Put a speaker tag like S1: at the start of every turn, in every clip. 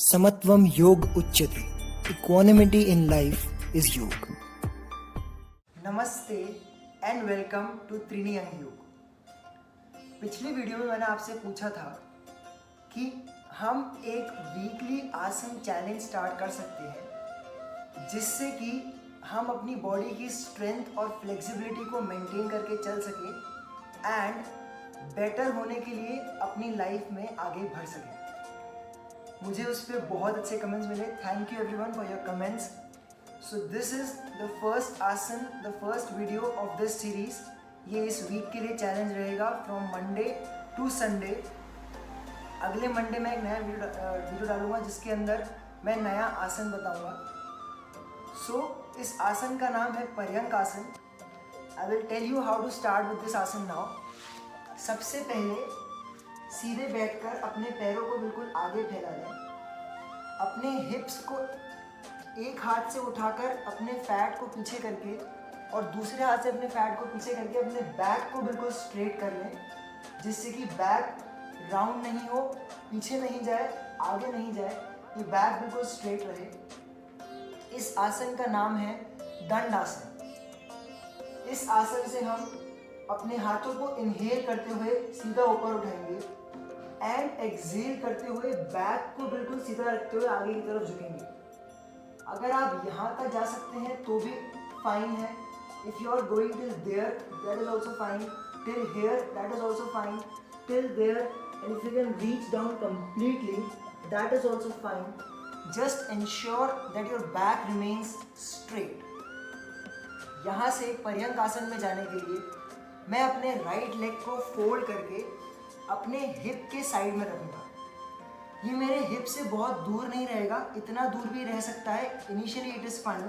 S1: समत्वम योग उच्यते, equanimity in life is योग। नमस्ते एंड वेलकम टू त्रिणी अंग योग। पिछली वीडियो में मैंने आपसे पूछा था कि हम एक वीकली आसन चैलेंज स्टार्ट कर सकते हैं जिससे कि हम अपनी बॉडी की स्ट्रेंथ और फ्लेक्सिबिलिटी को मेंटेन करके चल सकें एंड बेटर होने के लिए अपनी लाइफ में आगे बढ़ सकें। मुझे उस पर बहुत अच्छे कमेंट्स मिले। Thank you everyone for your comments. So this is the first asana, the first video of this series. ये इस वीक के लिए चैलेंज रहेगा फ्रॉम मंडे टू संडे। अगले मंडे में एक नया वीडियो डालूंगा जिसके अंदर मैं नया आसन बताऊंगा। सो इस आसन का नाम है पर्यंक आसन। I will tell you how to start with this asana now. सबसे पहले सीधे बैठकर अपने पैरों को बिल्कुल आगे फैला लें। अपने हिप्स को एक हाथ से उठाकर अपने फैट को पीछे करके और दूसरे हाथ से अपने फैट को पीछे करके अपने बैक को बिल्कुल स्ट्रेट कर लें, जिससे कि बैक राउंड नहीं हो, पीछे नहीं जाए, आगे नहीं जाए, ये बैक बिल्कुल स्ट्रेट रहे। इस आसन का नाम है दंड आसन। इस आसन से हम अपने हाथों को इनहेल करते हुए सीधा ऊपर उठाएंगे एंड एक्सहेल करते हुए बैक को बिल्कुल सीधा रखते हुए आगे की तरफ झुकेंगे। अगर आप यहाँ तक जा सकते हैं तो भी फाइन है। If you are going till there that is also fine, till here that is also fine, till there and if you can reach down completely that is also fine. Just ensure that your back remains straight. यहाँ से पर्यंक आसन में जाने के लिए मैं अपने right leg को फोल्ड करके अपने हिप के साइड में रखूँगा। ये मेरे हिप से बहुत दूर नहीं रहेगा, इतना दूर भी रह सकता है। Initially it is fine.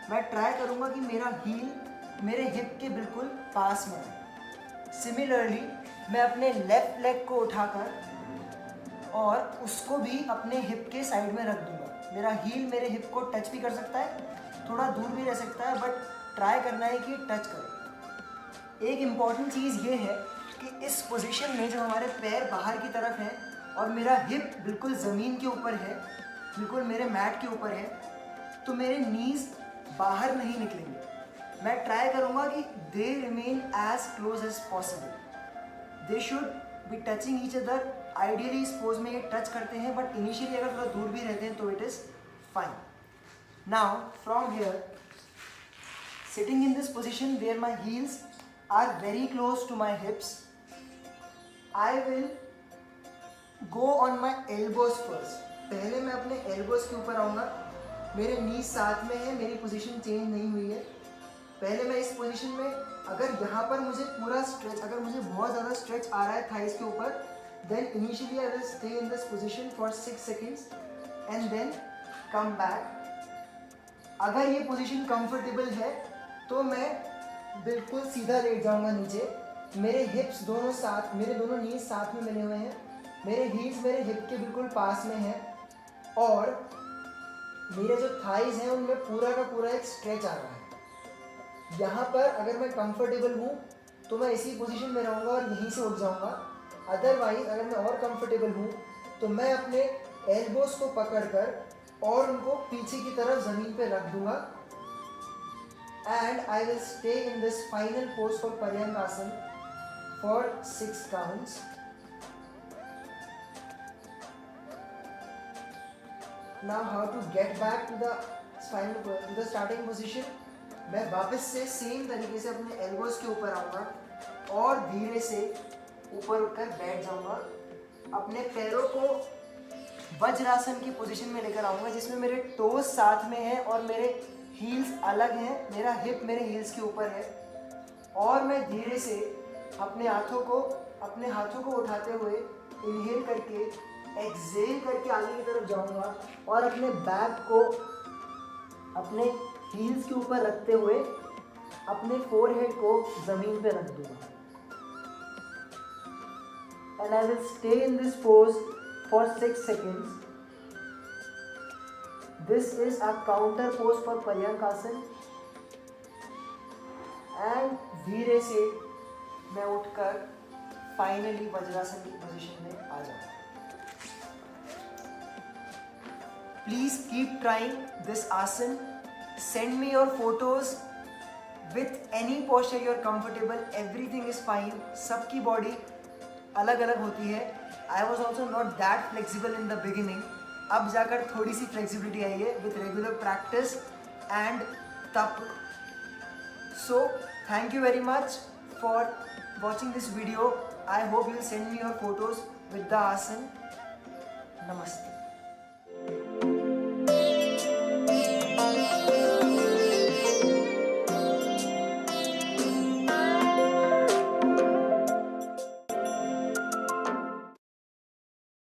S1: मैं ट्राई करूँगा कि मेरा हील मेरे हिप के बिल्कुल पास में रहे। सिमिलरली मैं अपने लेफ्ट लेग को उठाकर और उसको भी अपने हिप के साइड में रख दूँगा। मेरा हील मेरे हिप को टच भी कर सकता है, थोड़ा दूर भी रह सकता है, बट ट्राई करना है कि टच करे। एक इम्पॉर्टेंट चीज़ ये है कि इस पोजीशन में जो हमारे पैर बाहर की तरफ है और मेरा हिप बिल्कुल ज़मीन के ऊपर है, बिल्कुल मेरे मैट के ऊपर है, तो मेरे नीज़ बाहर नहीं निकलेंगे। मैं ट्राई करूँगा कि they remain as close as possible. They should be touching each other. Ideally इस पोज में ये टच करते हैं, बट इनिशियली अगर थोड़ा दूर भी रहते हैं तो it is fine. Now from here, sitting in this position where my heels are very close to my hips, I will go on my elbows first. पहले मैं अपने elbows के ऊपर आऊँगा। मेरे नीज साथ में है, मेरी पोजीशन चेंज नहीं हुई है। पहले मैं इस पोजीशन में, अगर यहाँ पर मुझे पूरा स्ट्रेच, अगर मुझे बहुत ज़्यादा स्ट्रेच आ रहा है थाइस के ऊपर, then initially I will stay in this position for 6 seconds and then come back. अगर ये पोजीशन कंफर्टेबल है तो मैं बिल्कुल सीधा लेट जाऊंगा नीचे। मेरे हिप्स दोनों साथ, मेरे दोनों नीज साथ में मिले हुए हैं, मेरे हील्स मेरे हिप के बिल्कुल पास में हैं और मेरे जो थाइज हैं उनमें पूरा का पूरा एक स्ट्रेच आ रहा है। यहाँ पर अगर मैं कंफर्टेबल हूँ तो मैं इसी पोजीशन में रहूँगा और यहीं से उठ जाऊँगा। अदरवाइज अगर मैं और कंफर्टेबल हूँ तो मैं अपने एल्बोस को पकड़कर और उनको पीछे की तरफ ज़मीन पे रख दूँगा and I will stay in this final pose for Paryank Asan for 6 counts. Now how to get back to the starting position? मैं वापस से सेम तरीके से अपने एल्बोस के ऊपर आऊँगा और धीरे से ऊपर उठकर बैठ जाऊँगा। अपने पैरों को वज्रासन की पोजीशन में लेकर आऊँगा जिसमें मेरे टोज साथ में है और मेरे हील्स अलग हैं। मेरा हिप मेरे हील्स के ऊपर है और मैं धीरे से अपने हाथों को उठाते हुए इनहेल करके एक्सहेल करके आगे की तरफ जाऊंगा और अपने बैक को अपने हील्स के ऊपर रखते हुए अपने फोरहेड को ज़मीन पे रख दूंगा and I will stay in this pose for 6 seconds. This is a counter pose for Paryank Asan and धीरे से मैं उठकर फाइनली वज्रासन की पोजीशन में आ जाऊँगा। Please keep trying this asan. Send me your photos with any posture you're comfortable. Everything is fine. सबकी body अलग अलग होती है. I was also not that flexible in the beginning. अब जाकर थोड़ी सी flexibility आई है with regular practice and तप. So thank you very much for watching this video. I hope you'll send me your photos with the asan. Namaste.